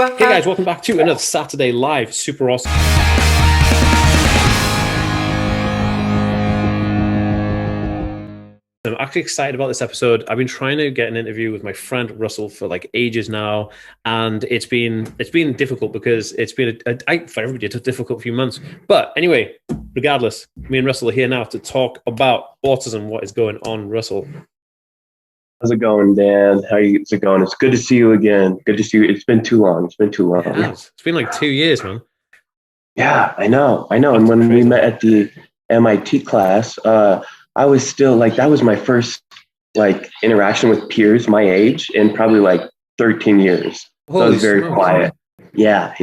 Hey guys, welcome back to another Saturday Live. Super awesome. I'm actually excited about this episode. I've been trying to get an interview with my friend Russell for like ages now, and it's been difficult because it's been for everybody it's a difficult few months. But anyway, regardless, me and Russell are here now to talk about autism. What is going on, Russell? How's it going, Dan? How's it going? It's good to see you again. Good to see you. It's been too long. It's been like 2 years, man. Yeah, I know. And when we met at the MIT class, I was still like, that was my first like interaction with peers my age in probably like 13 years. So it was very quiet. Yeah.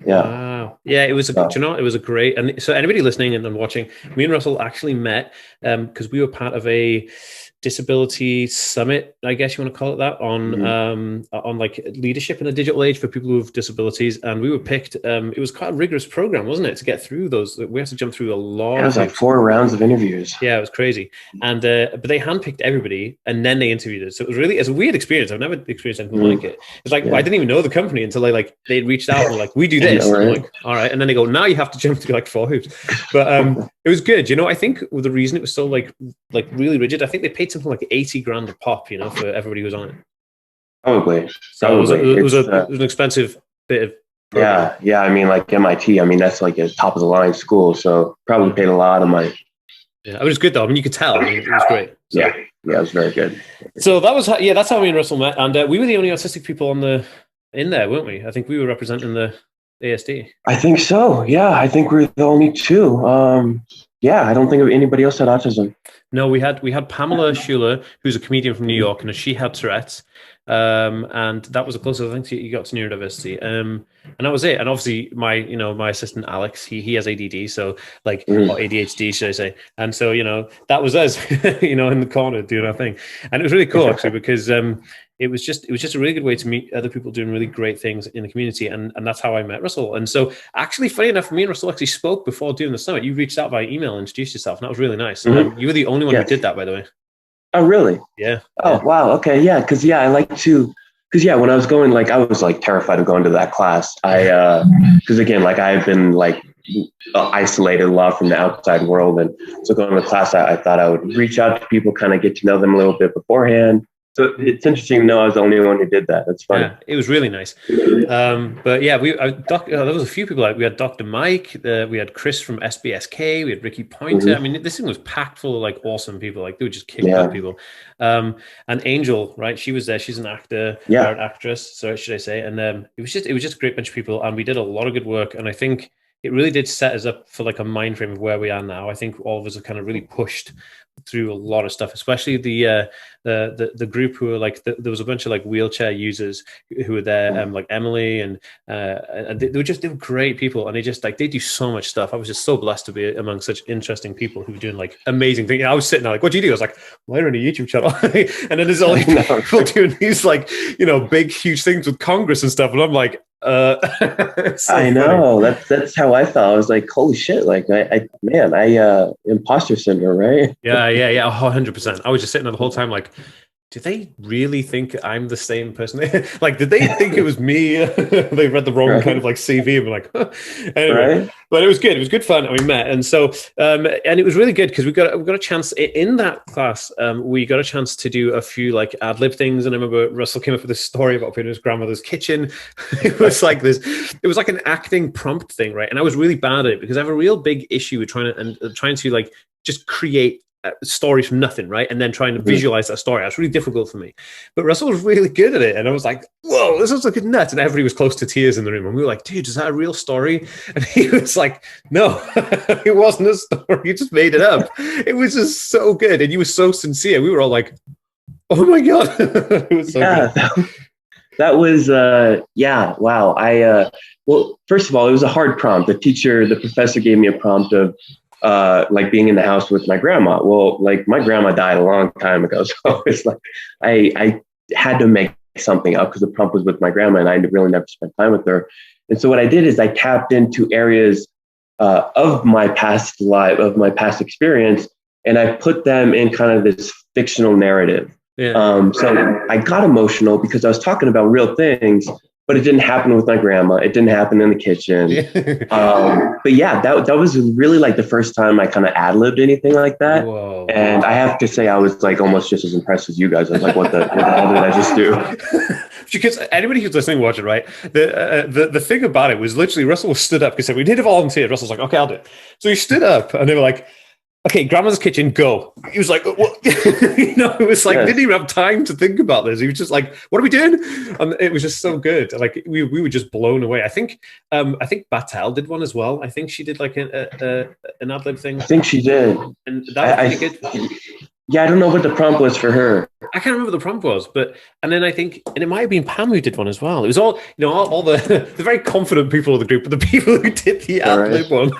Wow. Yeah, it was it was a great, and so anybody listening and watching, me and Russell actually met because we were part of a disability summit, I guess you want to call it that, on like leadership in a digital age for people who have disabilities, and we were picked. It was quite a rigorous program, wasn't it, to get through those? We had to jump through a lot. It was like 4 rounds of interviews. Yeah, it was crazy, and but they handpicked everybody, and then they interviewed us. So it was a weird experience. I've never experienced anything like it. It's like I didn't even know the company until they reached out and were like, we do this. And I'm like, all right, and then they go, now you have to jump through like 4 hoops. But it was good. I think the reason it was so like really rigid, I think they paid something like 80 grand a pop, for everybody who was on it. Probably. So it was an expensive bit of program. Yeah. I mean, like MIT, that's like a top of the line school. So probably paid a lot of money. Yeah, it was good though. You could tell. It was great. So, yeah, it was very good. So that's how me and Russell met, and we were the only autistic people in there, weren't we? I think we were representing the ASD. I think so. Yeah, I think we're the only two. I don't think of anybody else had autism. No, we had Pamela Schuler, who's a comedian from New York, and she had Tourette's, and that was the closest I think you got to neurodiversity, and that was it. And obviously, my assistant Alex, he has ADD, so or ADHD, should I say? And so that was us, in the corner doing our thing, and it was really cool actually because it was just a really good way to meet other people doing really great things in the community, and that's how I met Russell. And so actually, funny enough, me and Russell actually spoke before doing the summit. You reached out by email and introduced yourself, and that was really nice. You were the only one who did that, by the way. Oh, really? Yeah. Oh, wow. Okay. Yeah. Because when I was going, I was terrified of going to that class. Because again, I've been isolated a lot from the outside world, and so going to the class, I thought I would reach out to people, kind of get to know them a little bit beforehand. So it's interesting to know I was the only one who did that. That's funny. Yeah, it was really nice. But yeah, there was a few people. We had Dr. Mike, we had Chris from SBSK, we had Ricky Pointer. This thing was packed full of awesome people. They were just kicking out people. And Angel, right? She was there. She's an actor, or an actress. So should I say? And it was just a great bunch of people, and we did a lot of good work. And I think it really did set us up for a mind frame of where we are now. I think all of us have kind of really pushed through a lot of stuff, especially the group who were there was a bunch of wheelchair users who were there, like Emily, and they were great people, and they do so much stuff. I was just so blessed to be among such interesting people who were doing amazing things. I was sitting there what do you do? I was like, well, I run a YouTube channel. And then there's all these people doing these big huge things with Congress and stuff, and I'm like, so I know that's how I felt. I was like, holy shit, imposter syndrome, right? Yeah, 100%. I was just sitting there the whole time do they really think I'm the same person? Did they think it was me? They read the wrong kind of CV and were anyway. But it was good. It was good fun, and we met. And so, and it was really good because we got a chance in that class. We got a chance to do a few ad-lib things. And I remember Russell came up with this story about being in his grandmother's kitchen. It was it was an acting prompt thing, right? And I was really bad at it because I have a real big issue with trying to just create stories from nothing, right? And then trying to visualize that story. That's really difficult for me. But Russell was really good at it. And I was like, whoa, this is looking nuts. And everybody was close to tears in the room. And we were like, dude, is that a real story? And he was like, no, it wasn't a story. You just made it up. It was just so good. And you were so sincere. We were all like, oh my God. It was so good. That was, wow. Well, first of all, it was a hard prompt. The professor gave me a prompt of, being in the house with my grandma. Well, my grandma died a long time ago. So it's I had to make something up because the prompt was with my grandma and I really never spent time with her. And so what I did is I tapped into areas of my past life, of my past experience, and I put them in kind of this fictional narrative. Yeah. So I got emotional because I was talking about real things, but it didn't happen with my grandma. It didn't happen in the kitchen. But yeah, that was really like the first time I kind of ad-libbed anything like that. Whoa. And I have to say, I was like almost just as impressed as you guys. I was like, what the hell did I just do? Because anybody who's listening, watching, right? The thing about it was literally Russell stood up because said we need a volunteer. Russell's like, okay, I'll do it. So he stood up, and they were like, okay, grandma's kitchen, go. He was like, what? It was like, didn't even have time to think about this. He was just like, what are we doing? And it was just so good. Like we were just blown away. I think Batel did one as well. I think she did like an ad-lib thing. I think she did. And that was pretty good. Yeah, I don't know what the prompt was for her. I can't remember what the prompt was, and then I think, and it might have been Pam who did one as well. It was all the very confident people of the group, but the people who did the ad-lib one.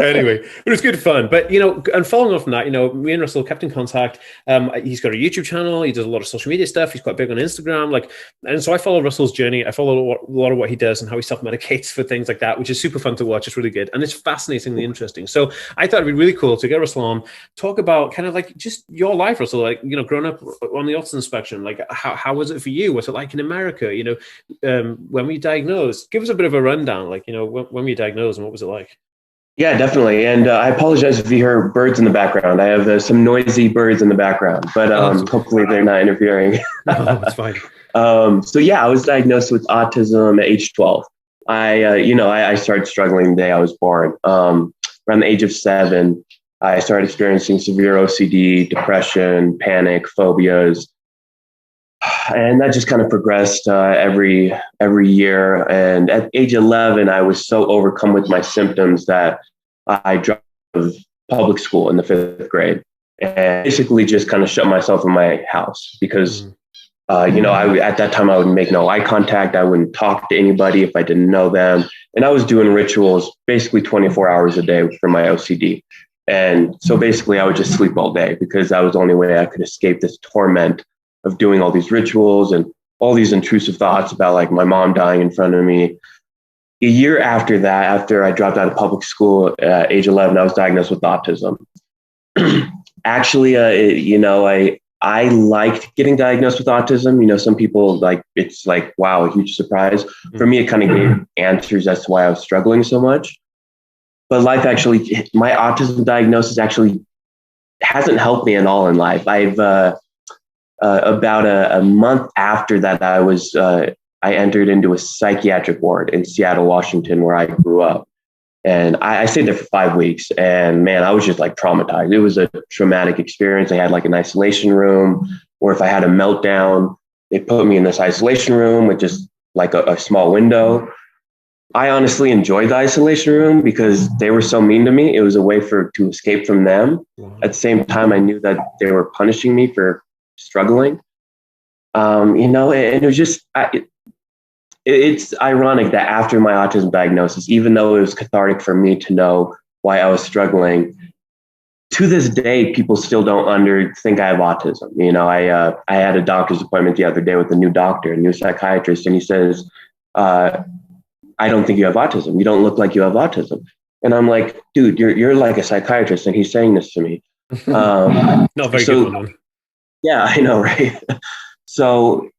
Anyway, it was good fun. But and following on from that, me and Russell kept in contact. He's got a YouTube channel. He does a lot of social media stuff. He's quite big on Instagram. And so I follow Russell's journey. I follow a lot of what he does and how he self-medicates for things like that, which is super fun to watch. It's really good, and it's fascinatingly interesting. So I thought it'd be really cool to get Russell on, talk about kind of like just your life, Russell, like, growing up on the autism spectrum, like how was it for you? What's it like in America? When were you diagnosed? Give us a bit of a rundown, like, when were you diagnosed and what was it like? Yeah, definitely. And I apologize if you hear birds in the background. I have some noisy birds in the background, but hopefully they're not interfering. No, that's fine. So yeah, I was diagnosed with autism at age 12. I started struggling the day I was born. Around the age of 7, I started experiencing severe OCD, depression, panic, phobias, and that just kind of progressed every year. And at age 11, I was so overcome with my symptoms that I dropped out of public school in the 5th grade, and basically just kind of shut myself in my house because, at that time I would make no eye contact. I wouldn't talk to anybody if I didn't know them, and I was doing rituals basically 24 hours a day for my OCD. And so basically I would just sleep all day because that was the only way I could escape this torment of doing all these rituals and all these intrusive thoughts about like my mom dying in front of me. A year after that, after I dropped out of public school at age 11, I was diagnosed with autism. Actually, I liked getting diagnosed with autism. Some people it's like, wow, a huge surprise. For me, it kind of gave answers as to why I was struggling so much. But my autism diagnosis actually hasn't helped me at all in life. I've about a month after that, I entered into a psychiatric ward in Seattle, Washington, where I grew up. And I stayed there for 5 weeks. And man, I was just like traumatized. It was a traumatic experience. I had like an isolation room, or if I had a meltdown, they put me in this isolation room with just like a small window. I honestly enjoyed the isolation room because they were so mean to me. It was a way to escape from them. At the same time, I knew that they were punishing me for struggling. And it was just, it's ironic that after my autism diagnosis, even though it was cathartic for me to know why I was struggling, to this day, people still don't think I have autism. I had a doctor's appointment the other day with a new doctor, a new psychiatrist, and he says, I don't think you have autism. You don't look like you have autism. And I'm like, dude, you're like a psychiatrist, and he's saying this to me. Not very good one. Yeah, I know, right? So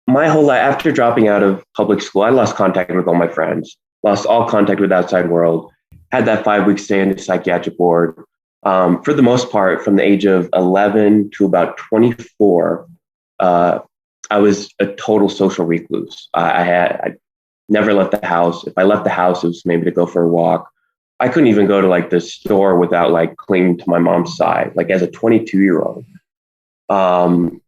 my whole life, after dropping out of public school, I lost contact with all my friends, lost all contact with the outside world, had that 5-week stay in the psychiatric ward. For the most part, from the age of 11 to about 24, I was a total social recluse. I never left the house. If I left the house, it was maybe to go for a walk. I couldn't even go to like the store without like clinging to my mom's side, like as a 22-year-old. I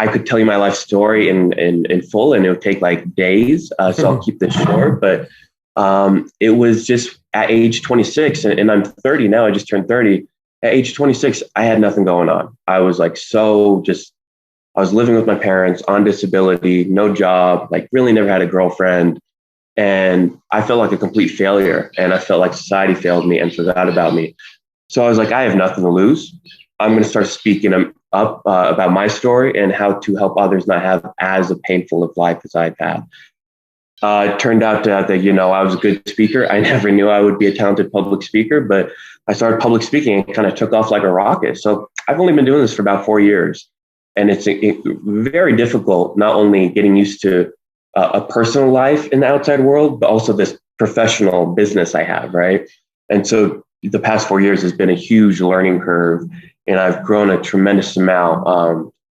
could tell you my life story in full, and it would take like days. So I'll keep this short, but it was just at age 26, and I'm 30 now. I just turned 30. At age 26, I had nothing going on. I was like, I was living with my parents on disability, no job, like really never had a girlfriend. And I felt like a complete failure. And I felt like society failed me and forgot about me. So I was like, I have nothing to lose. I'm going to start speaking up about my story and how to help others not have as a painful of life as I've had. It turned out that, I was a good speaker. I never knew I would be a talented public speaker, but I started public speaking and kind of took off like a rocket. So I've only been doing this for about 4 years. And it's very difficult, not only getting used to a personal life in the outside world, but also this professional business I have, right? And so the past 4 years has been a huge learning curve, and I've grown a tremendous amount.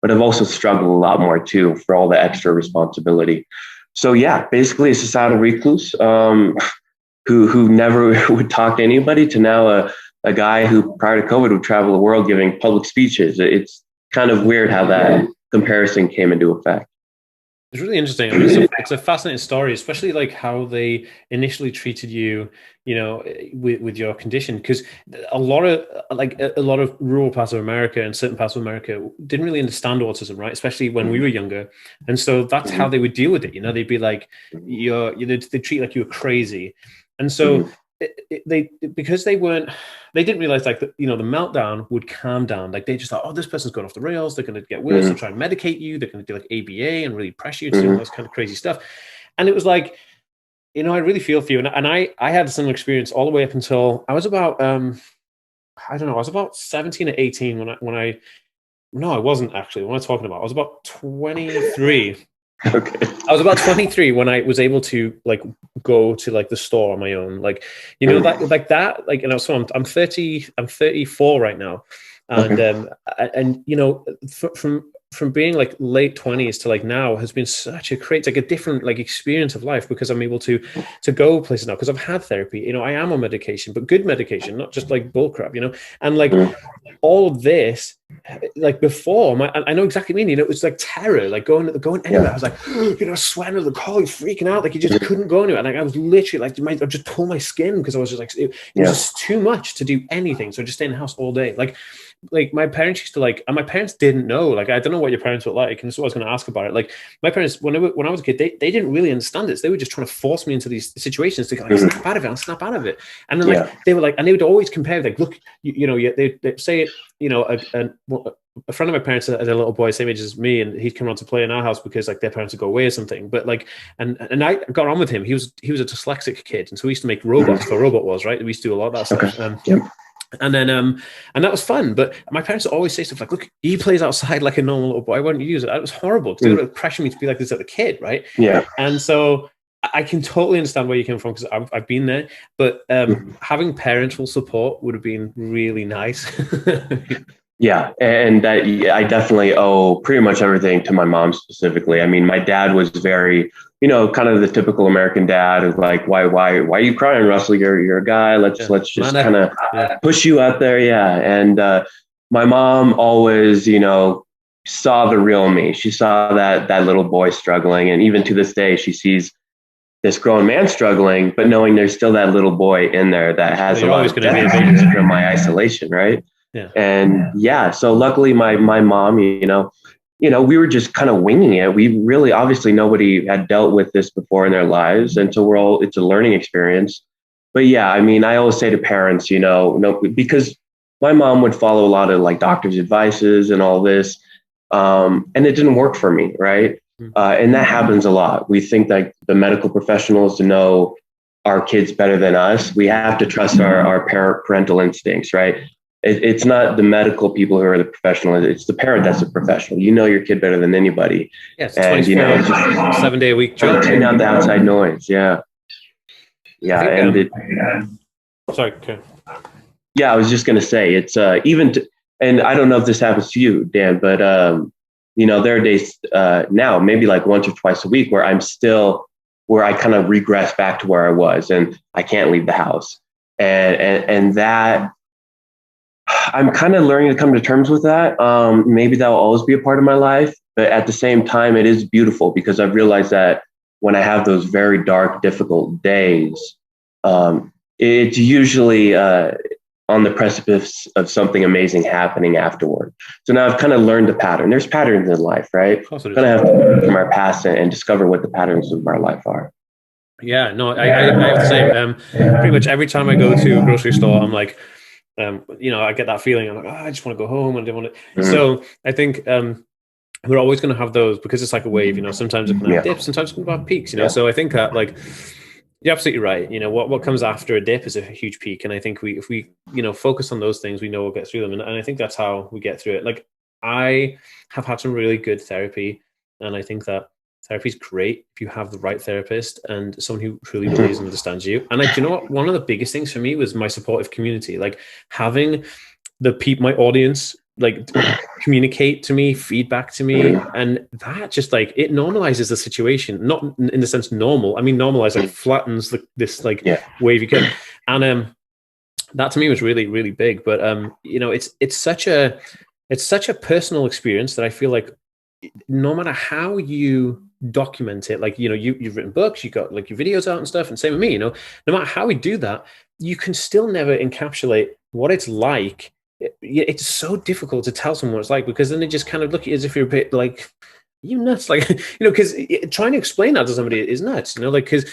But I've also struggled a lot more too for all the extra responsibility. So yeah, basically a societal recluse who never would talk to anybody, to now a guy who prior to COVID would travel the world giving public speeches. It's kind of weird how that comparison came into effect. It's really interesting. I mean, it's a fascinating story, especially like how they initially treated you, you know, with your condition. Because a lot of rural parts of America and certain parts of America didn't really understand autism, right? Especially when we were younger, and so that's how they would deal with it. You know, they'd be like, they treat you like you were crazy, and so because they didn't realize like the meltdown would calm down. Like they just thought, oh, this person's going off the rails, they're going to get worse, they'll try and medicate you, they're going to do like ABA and really pressure you to do all this kind of crazy stuff. And it was like, you know, I really feel for you. And I had a similar experience all the way up until I was about I don't know, I was about 17 or 18 no, I wasn't actually. What am I talking about? I was about 23. Okay. I was about 23 when I was able to like go to like the store on my own, like, you know, like, you know, so I'm 34 right now. And, and, you know, from being like late 20s to like now has been such a like a different like experience of life, because I'm able to go places now because I've had therapy. You know, I am on medication, but good medication, not just like bullcrap, you know. And like all of this, like before, I know exactly what you mean. You know, it was like terror, like going anywhere. I was like, you know, sweating at the collar, freaking out, like you just couldn't go anywhere. And like I was literally like, I just pull my skin because I was just like, it was just too much to do anything. So I just stay in the house all day, like my parents used to like, and my parents didn't know, like, I don't know what your parents were like. And so I was going to ask about it. Like my parents, when I was a kid, they didn't really understand it. So they were just trying to force me into these situations to go, like, snap out of it, I'll snap out of it. And then like, they were like, and they would always compare, like, look, you know, they'd say it, you know, a friend of my parents had a little boy, same age as me, and he'd come around to play in our house because like their parents would go away or something. But like, and I got on with him. He was a dyslexic kid. And so we used to make robots for Robot Wars, right? We used to do a lot of that stuff. And then, and that was fun. But my parents would always say stuff like, look, he plays outside like a normal little boy. Why don't you use it? It was horrible because they would pressure me to be like this as a kid, right? Yeah. And so I can totally understand where you came from, because I've been there. But having parental support would have been really nice. Yeah, and that I definitely owe pretty much everything to my mom specifically. I mean, my dad was very, you know, kind of the typical American dad of like, why are you crying, Russell? You're a guy. Let's just kind of push you out there. Yeah, and my mom always, you know, saw the real me. She saw that little boy struggling, and even to this day, she sees this grown man struggling, but knowing there's still that little boy in there that has a lot of deficits from my isolation, right? Yeah. And yeah, so luckily my mom, you know, we were just kind of winging it. We really, obviously nobody had dealt with this before in their lives. And so it's a learning experience. But yeah, I mean, I always say to parents, you know, because my mom would follow a lot of like doctor's advices and all this. And it didn't work for me. Right. And that happens a lot. We think that the medical professionals know our kids better than us. We have to trust our parental instincts, right? It's not the medical people who are the professional. It's the parent that's a professional. You know your kid better than anybody. Yes, yeah, and you know, 7-day-a-week job. Turn out the outside noise. Yeah, yeah, think, sorry. Okay. Yeah, I was just gonna say it's and I don't know if this happens to you, Dan, but you know, there are days now, maybe like once or twice a week, where I kind of regress back to where I was, and I can't leave the house, and that. I'm kind of learning to come to terms with that. Maybe that will always be a part of my life, but at the same time, it is beautiful because I've realized that when I have those very dark, difficult days, it's usually on the precipice of something amazing happening afterward. So now I've kind of learned the pattern. There's patterns in life, right? Kind of have to learn from our past and discover what the patterns of our life are. Yeah, no, I have the same. Pretty much every time I go to a grocery store, I'm like, you know, I get that feeling. I'm like, I just want to go home and I don't want to. So I think we're always going to have those because it's like a wave, you know, sometimes it's going to have dips, sometimes it's going to have peaks, you know. So I think that like, you're absolutely right. You know, what comes after a dip is a huge peak. And I think if we, you know, focus on those things, we know we'll get through them. And I think that's how we get through it. Like, I have had some really good therapy, and I think that therapy is great if you have the right therapist and someone who truly believes and understands you. And do you know what? One of the biggest things for me was my supportive community, like having my audience, like communicate to me, feedback to me, and that just like it normalizes the situation. Not in the sense normal. I mean, normalize like flattens this like wave you can, and that to me was really really big. But it's such a personal experience that I feel like no matter how you document it, like you've written books, you got like your videos out and stuff, and same with me, no matter how we do that, you can still never encapsulate what it's like. It's so difficult to tell someone what it's like, because then they just kind of look at you as if you're a bit like, you nuts, like because trying to explain that to somebody is nuts, like because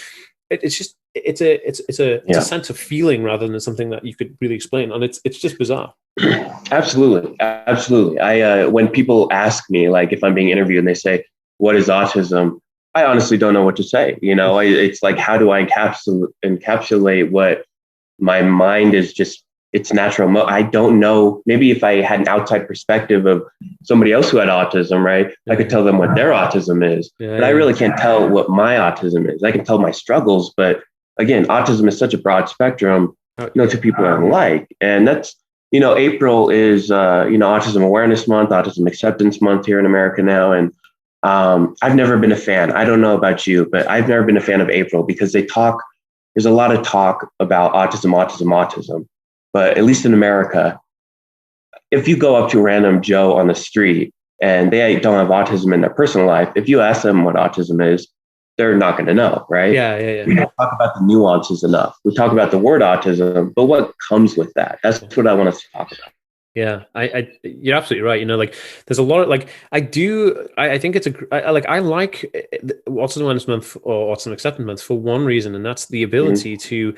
it's just it's a sense of feeling rather than something that you could really explain, and it's just bizarre. Absolutely. I when people ask me, like if I'm being interviewed and they say, what is autism? I honestly don't know what to say. It's like, how do I encapsulate what my mind is just, it's natural. I don't know. Maybe if I had an outside perspective of somebody else who had autism, right, I could tell them what their autism is, but I really can't tell what my autism is. I can tell my struggles, but again, autism is such a broad spectrum. To people are alike, and that's, April is, Autism Awareness Month, Autism Acceptance Month here in America now. And I've never been a fan. I don't know about you, but I've never been a fan of April because there's a lot of talk about autism. But at least in America, if you go up to a random Joe on the street and they don't have autism in their personal life, if you ask them what autism is, they're not going to know, right? Yeah. We don't talk about the nuances enough. We talk about the word autism, but what comes with that? That's what I want us to talk about. Yeah, you're absolutely right. Like, there's a lot of like, I think it's I like Autism Awareness Month or Autism Acceptance Month for one reason, and that's the ability to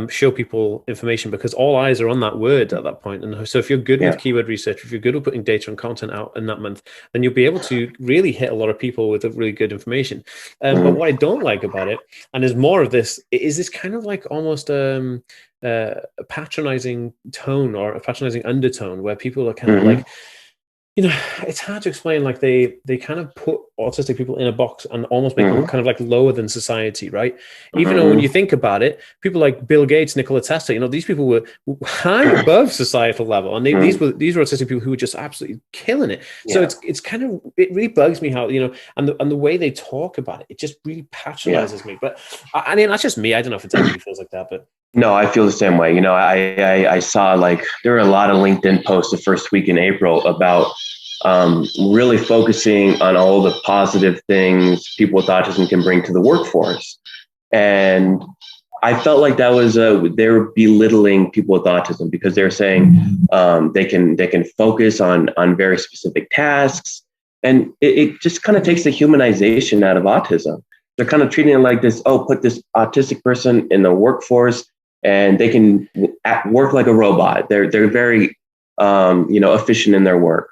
show people information, because all eyes are on that word at that point. And so if you're good with keyword research, if you're good with putting data and content out in that month, then you'll be able to really hit a lot of people with really good information. But what I don't like about it, and there's more of this, is this kind of like almost a patronizing tone or a patronizing undertone where people are kind of like, it's hard to explain. Like they kind of put autistic people in a box and almost make them kind of like lower than society, right? Even though when you think about it, people like Bill Gates, Nikola Tesla, these people were high above societal level, and these were autistic people who were just absolutely killing it. So it's kind of, it really bugs me how and the way they talk about it, it just really patronizes me. But I mean, that's just me. I don't know if it's everybody feels like that, but. No, I feel the same way. I saw like there were a lot of LinkedIn posts the first week in April about really focusing on all the positive things people with autism can bring to the workforce. And I felt like that was they were belittling people with autism, because they're saying they can focus on very specific tasks, and it just kind of takes the humanization out of autism. They're kind of treating it like this: put this autistic person in the workforce, and they can work like a robot. They're very efficient in their work.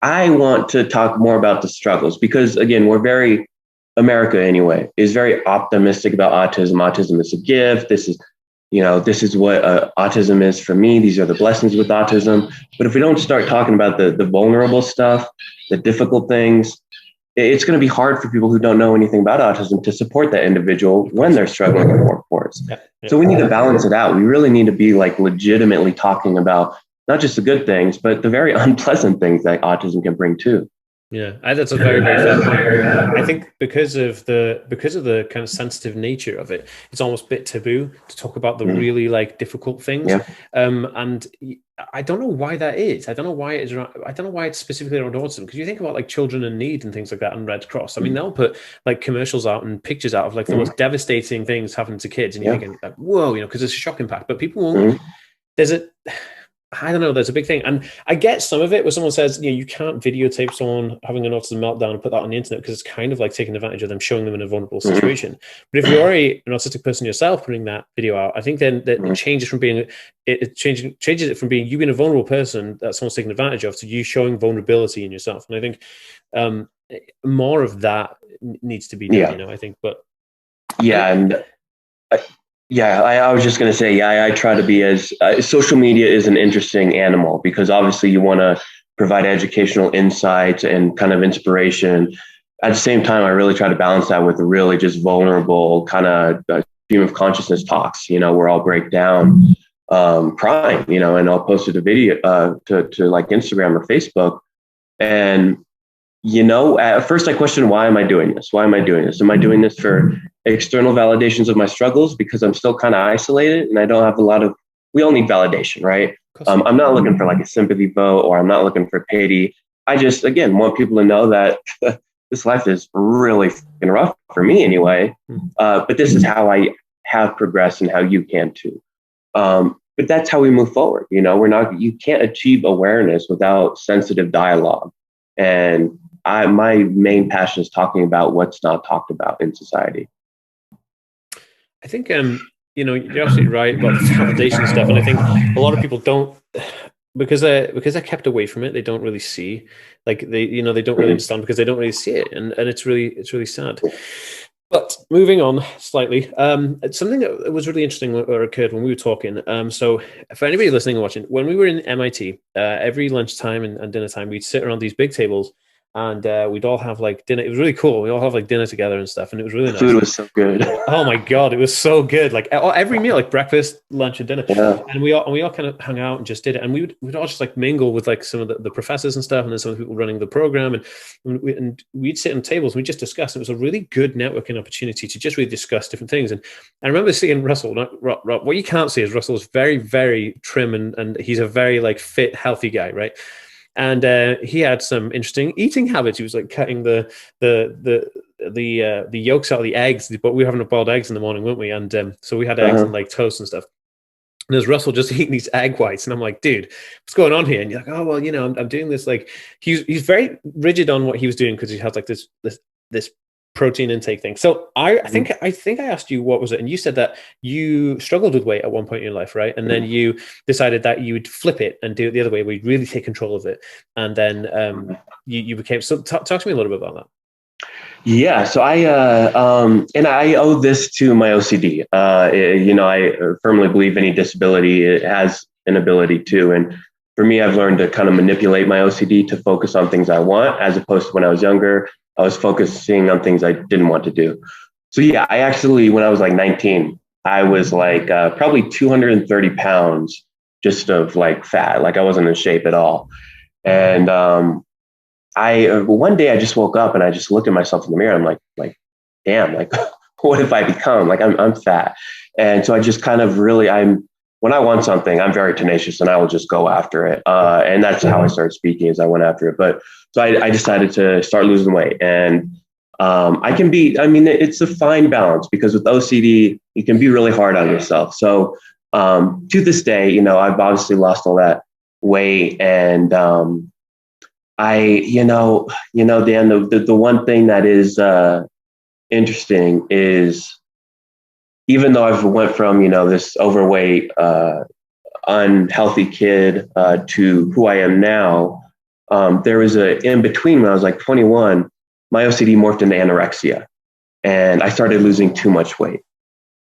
I want to talk more about the struggles, because again, America anyway is very optimistic about autism. Autism is a gift. This is what autism is for me. These are the blessings with autism. But if we don't start talking about the vulnerable stuff, the difficult things, it's going to be hard for people who don't know anything about autism to support that individual when they're struggling in the workforce. So we need to balance it out. We really need to be like legitimately talking about not just the good things, but the very unpleasant things that autism can bring too. Yeah, that's a very, very fair point. I think because of the kind of sensitive nature of it, it's almost a bit taboo to talk about the really like difficult things. And I don't know why that is. I don't know why it's specifically around autism, because you think about like children in need and things like that and Red Cross. I mean, they'll put like commercials out and pictures out of like the most devastating things happening to kids, and you're thinking like, whoa, because it's a shock impact. But people won't. I don't know, there's a big thing. And I get some of it where someone says, you can't videotape someone having an autism meltdown and put that on the internet, because it's kind of like taking advantage of them, showing them in a vulnerable situation. But if you're an autistic person yourself putting that video out, I think then that it changes from being, changes it from being you being a vulnerable person that someone's taking advantage of to you showing vulnerability in yourself. And I think more of that needs to be done, I think. But I was just going to say, I try to be as social media is an interesting animal, because obviously you want to provide educational insights and kind of inspiration. At the same time, I really try to balance that with really just vulnerable kind of stream of consciousness talks, where I'll break down crying, and I'll post it a video to like Instagram or Facebook. And, at first I questioned, why am I doing this? Why am I doing this? Am I doing this for external validations of my struggles because I'm still kind of isolated and I don't have we all need validation, right? I'm not looking for like a sympathy vote, or I'm not looking for pity. I just, again, want people to know that this life is really fucking rough for me anyway. But this is how I have progressed and how you can too. But that's how we move forward. You can't achieve awareness without sensitive dialogue. And my main passion is talking about what's not talked about in society. I think, you're absolutely right about the validation stuff. And I think a lot of people don't, because they're kept away from it, they don't really see, like they don't really understand because they don't really see it. And it's really sad. But moving on slightly, something that was really interesting or occurred when we were talking. So for anybody listening and watching, when we were in MIT, every lunchtime and dinner time, we'd sit around these big tables and we'd all have like dinner. It was really cool. We all have like dinner together and stuff, and it was really nice. Food was so good. Oh my God, it was so good. Like every meal, like breakfast, lunch, and dinner. Yeah. And we all kind of hung out and just did it. And we'd all just like mingle with like some of the professors and stuff, and then some of the people running the program. And we'd sit on tables and we just discuss. It was a really good networking opportunity to just really discuss different things. And I remember seeing Russell. What you can't see is Russell's very, very trim and he's a very like fit, healthy guy, right? And he had some interesting eating habits. He was like cutting the yolks out of the eggs, but we were having boiled eggs in the morning, weren't we? And so we had eggs and like toast and stuff. And there's Russell just eating these egg whites, and I'm like, dude, what's going on here? And you're like, oh well, I'm doing this. Like he's very rigid on what he was doing because he has like this protein intake thing. So I think I asked you what was it, and you said that you struggled with weight at one point in your life, right? And then you decided that you would flip it and do it the other way, where you'd really take control of it, and then you became. So talk to me a little bit about that. Yeah, so I owe this to my OCD. I firmly believe any disability, it has an ability to, and for me, I've learned to kind of manipulate my OCD to focus on things I want, as opposed to when I was younger, I was focusing on things I didn't want to do. So yeah, I actually, when I was like 19, I was like probably 230 pounds just of like fat. Like I wasn't in shape at all. And one day I just woke up and I just looked at myself in the mirror. I'm like, damn, like what have I become? Like I'm fat. And so I just kind of really, when I want something, I'm very tenacious and I will just go after it. And that's how I started speaking, as I went after it. But so I decided to start losing weight, and it's a fine balance, because with OCD, you can be really hard on yourself. So to this day, I've obviously lost all that weight, and Dan, the one thing that is interesting is, even though I've went from, this overweight, unhealthy kid to who I am now, there was a in between. When I was like 21, my OCD morphed into anorexia, and I started losing too much weight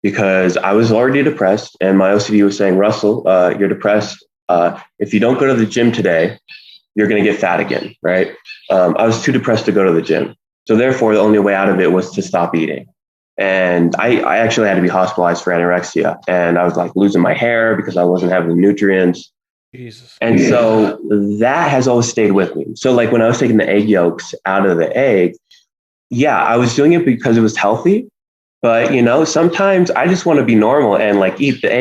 because I was already depressed, and my OCD was saying, Russell, you're depressed. If you don't go to the gym today, you're going to get fat again, right? I was too depressed to go to the gym. So therefore, the only way out of it was to stop eating. And I actually had to be hospitalized for anorexia, and I was like losing my hair because I wasn't having the nutrients. Jesus. And so that has always stayed with me. So like when I was taking the egg yolks out of the egg, yeah, I was doing it because it was healthy. But, sometimes I just want to be normal and like eat the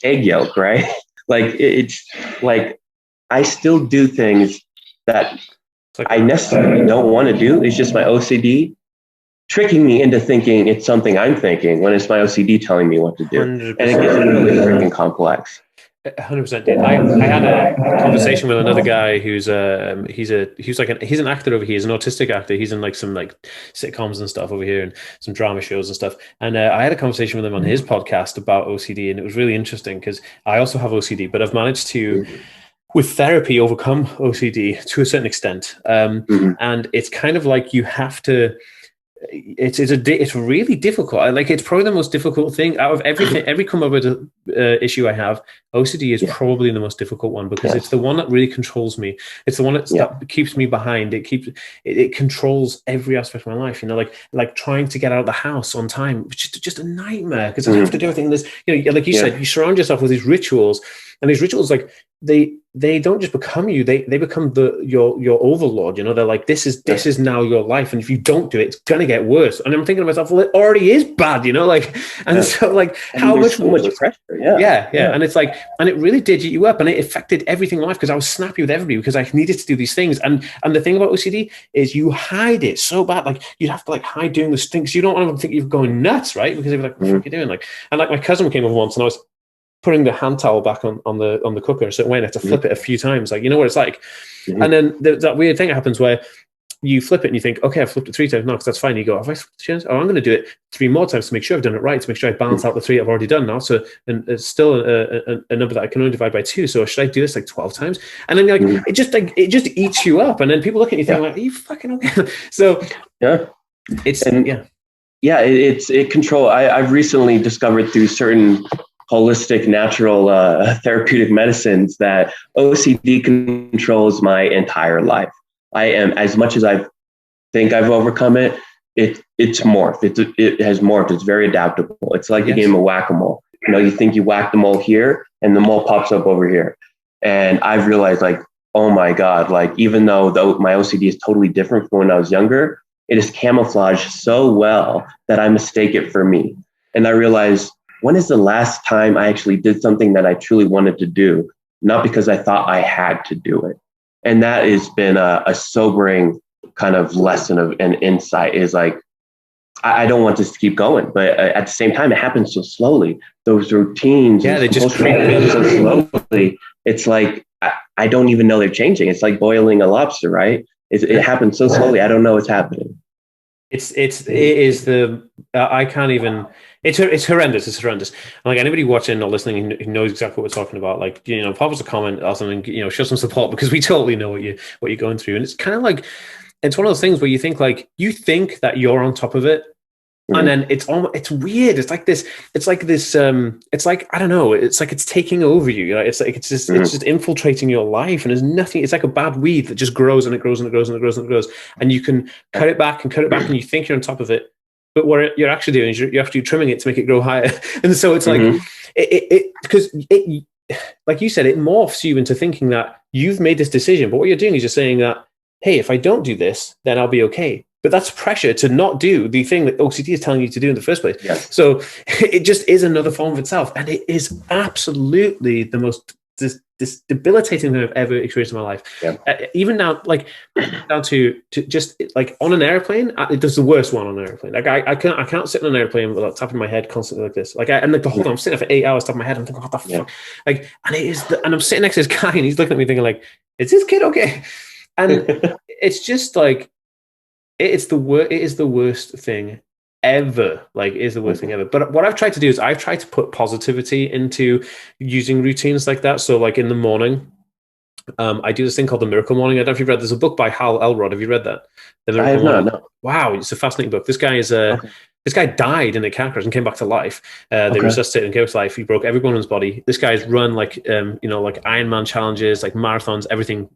egg yolk, right? Like it's like I still do things that I necessarily don't want to do. It's just my OCD tricking me into thinking it's something I'm thinking when it's my OCD telling me what to do. 100%. And it gets really freaking complex. 100%. I had a conversation with another guy who's he's an actor over here. He's an autistic actor. He's in like some like sitcoms and stuff over here and some drama shows and stuff. And I had a conversation with him on his podcast about OCD, and it was really interesting because I also have OCD, but I've managed to, with therapy, overcome OCD to a certain extent. And it's kind of like you have to. It's really difficult. It's probably the most difficult thing out of everything. Every comorbid issue I have, OCD is probably the most difficult one because it's the one that really controls me. It's the one that keeps me behind. It controls every aspect of my life. You know, like trying to get out of the house on time, which is just a nightmare because I have to do everything. This, you know, like you said, you surround yourself with these rituals, and these rituals, like they don't just become you. They become your overlord. You know, they're like, this is now your life, and if you don't do it, it's gonna get worse. And I'm thinking to myself, well, it already is bad. You know, like, and so like, and how much pressure? Yeah, and it's like, and it really did eat you up, and it affected everything in life because I was snappy with everybody because I needed to do these things. And the thing about OCD is you hide it so bad, like you'd have to like hide doing this thing because you don't want to think you're going nuts, right? Because they'd be like, what are you doing? Like, and like my cousin came over once, and I was putting the hand towel back on the cooker a certain way, and I had to flip it a few times, like, you know what it's like. And then that weird thing happens where you flip it and you think, okay, I've flipped it 3 times now because that's fine. You go, have I flipped it 2 times? Oh, I'm going to do it 3 more times to make sure I've done it right, to make sure I balance out the 3 I've already done now. So, and it's still a number that I can only divide by 2. So should I do this like 12 times? And then you're like, it just eats you up. And then people look at you thinking like, are you fucking okay? So it control. I've recently discovered through certain holistic, natural, therapeutic medicines that OCD controls my entire life. I am, as much as I think I've overcome it, it's morphed. It has morphed. It's very adaptable. It's like the game of whack-a-mole. You know, you think you whack the mole here, and the mole pops up over here. And I've realized, like, oh my God, like, even though my OCD is totally different from when I was younger, it is camouflaged so well that I mistake it for me. And I realized, when is the last time I actually did something that I truly wanted to do, not because I thought I had to do it? And that has been a sobering kind of lesson of an insight, is like, I don't want this to keep going, but at the same time, it happens so slowly. Those routines, they just creep so slowly. It's like, I don't even know they're changing. It's like boiling a lobster, right? It happens so slowly. I don't know what's happening. I can't even. It's horrendous. It's horrendous. And like anybody watching or listening who knows exactly what we're talking about, like, you know, pop us a comment or something, you know, show some support, because we totally know what you're going through. And it's kind of like, it's one of those things where you think that you're on top of it. And then it's weird. It's like this, it's like, I don't know. It's like, it's taking over you. You know, it's like, it's just infiltrating your life, and there's nothing. It's like a bad weed that just grows and it grows and it grows and it grows and it grows. And you can cut it back and you think you're on top of it. But what you're actually doing is you're actually trimming it to make it grow higher. And so it's like, because like you said, it morphs you into thinking that you've made this decision. But what you're doing is you're saying that, hey, if I don't do this, then I'll be okay. But that's pressure to not do the thing that OCD is telling you to do in the first place. Yes. So it just is another form of itself. And it is absolutely the most this debilitating thing I've ever experienced in my life. Yeah. Even now, like down to just like on an airplane, it does the worst one on an airplane. Like I can't sit on an airplane without tapping my head constantly like this. Like the whole time I'm sitting there for 8 hours tapping my head. I'm thinking, what the fuck? Like, and I'm sitting next to this guy, and he's looking at me thinking like, is this kid okay? And it's just like, it is the worst thing ever. Like, it is the worst thing ever. But what I've tried to do is I've tried to put positivity into using routines like that. So like in the morning, I do this thing called The Miracle Morning. I don't know if you've read, there's a book by Hal Elrod. Have you read that? I have not, no. Wow, it's a fascinating book. This guy is this guy died in a car crash and came back to life. They resuscitated and came back to life. He broke every bone in his body. This guy's run like like Ironman challenges, like marathons, everything.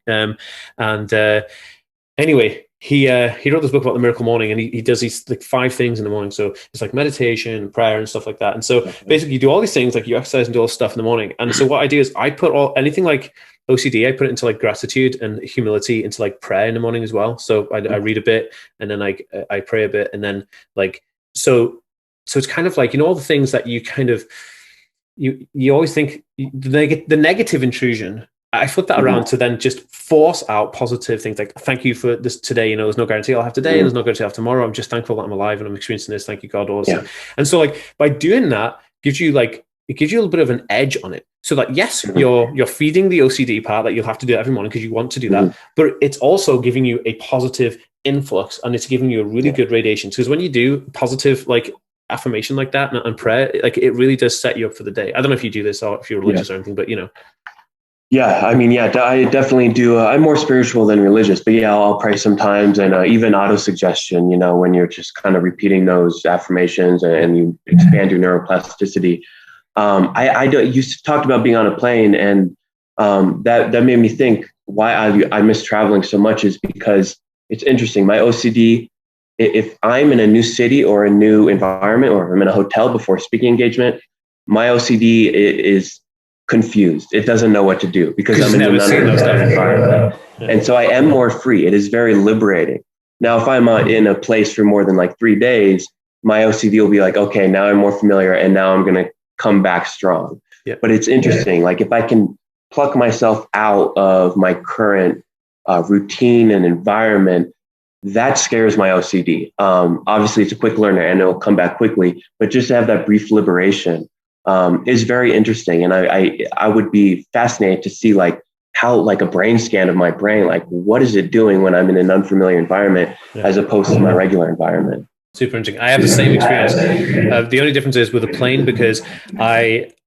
Anyway, he wrote this book about the miracle morning, and he does these like 5 things in the morning. So it's like meditation, prayer, and stuff like that. And so basically you do all these things, like you exercise and do all this stuff in the morning. And so what I do is I put anything like OCD, I put it into like gratitude and humility into like prayer in the morning as well. So I read a bit, and then I pray a bit, and then like, so it's kind of like, all the things that you kind of, you always think the negative intrusion, I flip that around to then just force out positive things like, thank you for this today. There's no guarantee I'll have today, and there's no guarantee I'll have tomorrow. I'm just thankful that I'm alive and I'm experiencing this. Thank you, God. And so like by doing that, it gives you a little bit of an edge on it. So that yes, you're feeding the OCD part that you'll have to do every morning because you want to do that, but it's also giving you a positive influx, and it's giving you a really good radiation. Because when you do positive like affirmation like that and prayer, like it really does set you up for the day. I don't know if you do this or if you're religious or anything, but Yeah, I mean, I definitely do. I'm more spiritual than religious, but I'll pray sometimes, and even auto-suggestion, when you're just kind of repeating those affirmations and you expand your neuroplasticity. You talked about being on a plane, and that made me think why I miss traveling so much is because it's interesting. My OCD, if I'm in a new city or a new environment, or I'm in a hotel before a speaking engagement, my OCD is confused. It doesn't know what to do because I'm in an unfamiliar environment. Yeah. And so I am more free. It is very liberating. Now, if I'm in a place for more than like 3 days, my OCD will be like, okay, now I'm more familiar and now I'm going to come back strong. Yeah. But it's interesting. Like if I can pluck myself out of my current routine and environment, that scares my OCD. Obviously, it's a quick learner and it'll come back quickly, but just to have that brief liberation is very interesting. And I would be fascinated to see like how, like a brain scan of my brain, like what is it doing when I'm in an unfamiliar environment as opposed to my regular environment. Super interesting. I have the same experience. The only difference is with a plane, because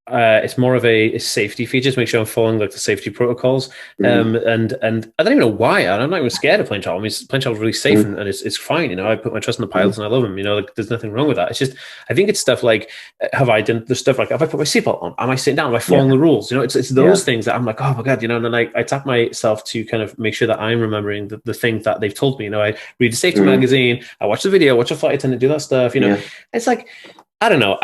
it's more of a safety feature to make sure I'm following like the safety protocols. And I don't even know why. I'm not even scared of plane travel. I mean, plane travel is really safe and it's fine. You know, I put my trust in the pilots and I love them. You know, like there's nothing wrong with that. It's just, I think it's stuff like, have I put my seatbelt on? Am I sitting down? Am I following the rules? You know, it's those things that I'm like, oh my God, you know, and then I tap myself to kind of make sure that I'm remembering the things that they've told me. You know, I read the safety magazine, I watch the video, watch a flight attendant do that stuff, you know. It's like, I don't know.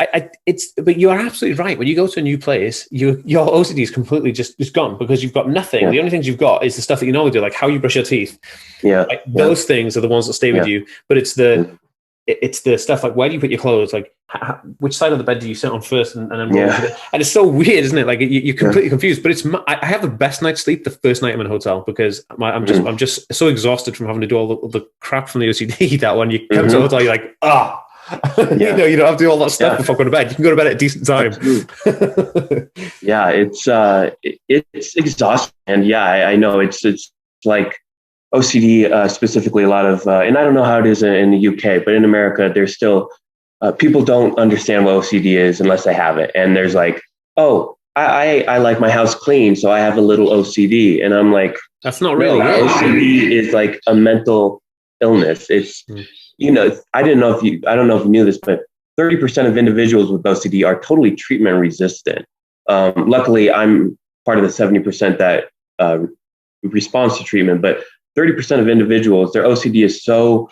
But you are absolutely right. When you go to a new place, your OCD is completely just gone because you've got nothing. Yeah. The only things you've got is the stuff that you normally do, like how you brush your teeth. Yeah. Like those things are the ones that stay with you. But it's the stuff like, where do you put your clothes? Like which side of the bed do you sit on first? And then and it's so weird, isn't it? Like you're completely confused. But I have the best night's sleep the first night I'm in a hotel because I'm just so exhausted from having to do all the crap from the OCD that when you come to a hotel, you're like, you know, you don't have to do all that stuff before going to bed. You can go to bed at a decent time. It's exhausting. And I know it's like OCD, specifically a lot of, and I don't know how it is in the UK, but in America, there's still, people don't understand what OCD is unless they have it. And there's like, oh, I like my house clean, so I have a little OCD. And I'm like, that's not really OCD is like a mental illness. It's, you know, I don't know if you knew this, but 30% of individuals with OCD are totally treatment resistant. Luckily, I'm part of the 70% that responds to treatment, but 30% of individuals, their OCD is so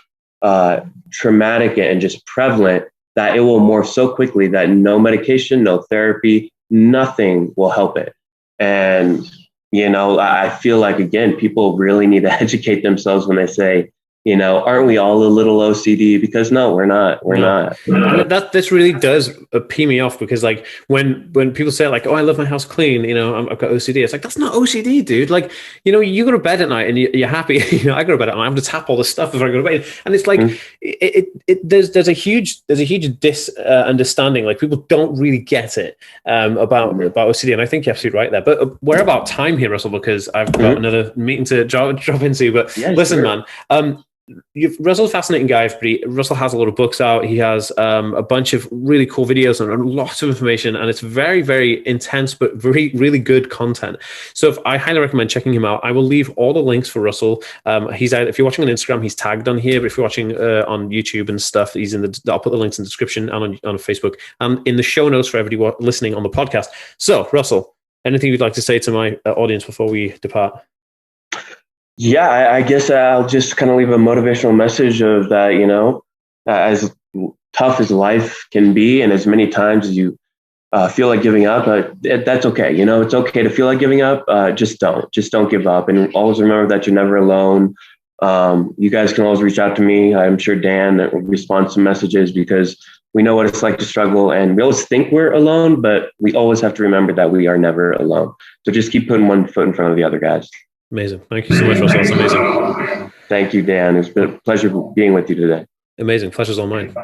traumatic and just prevalent that it will morph so quickly that no medication, no therapy, nothing will help it. And, you know, I feel like, again, people really need to educate themselves when they say, you know, aren't we all a little OCD? Because no, we're not. We're not. This really does pee me off because, like, when people say, like, "Oh, I love my house clean," you know, I've got OCD. It's like that's not OCD, dude. Like, you know, you go to bed at night and you're happy. You know, I go to bed at night. I have to tap all this stuff before I go to bed, and it's like there's a huge understanding. Like, people don't really get it about OCD, and I think you're absolutely right there. But we're about time here, Russell, because I've got another meeting to drop into. But listen, man. Russell's a fascinating guy. Russell has a lot of books out. He has a bunch of really cool videos and lots of information, and it's very, very intense, but very, really good content. So I highly recommend checking him out. I will leave all the links for Russell. He's out. If you're watching on Instagram, he's tagged on here. But if you're watching on YouTube and stuff, he's in I'll put the links in the description and on Facebook and in the show notes for everybody listening on the podcast. So, Russell, anything you'd like to say to my audience before we depart? Yeah, I guess I'll just kind of leave a motivational message of that, you know, as tough as life can be and as many times as you feel like giving up, that's okay. You know, it's okay to feel like giving up. Just don't give up. And always remember that you're never alone. You guys can always reach out to me. I'm sure Dan responds to messages because we know what it's like to struggle and we always think we're alone, but we always have to remember that we are never alone. So just keep putting one foot in front of the other guys. Amazing. Thank you so much, Russell. That's amazing. Thank you, Dan. It's been a pleasure being with you today. Amazing. Pleasure's all mine.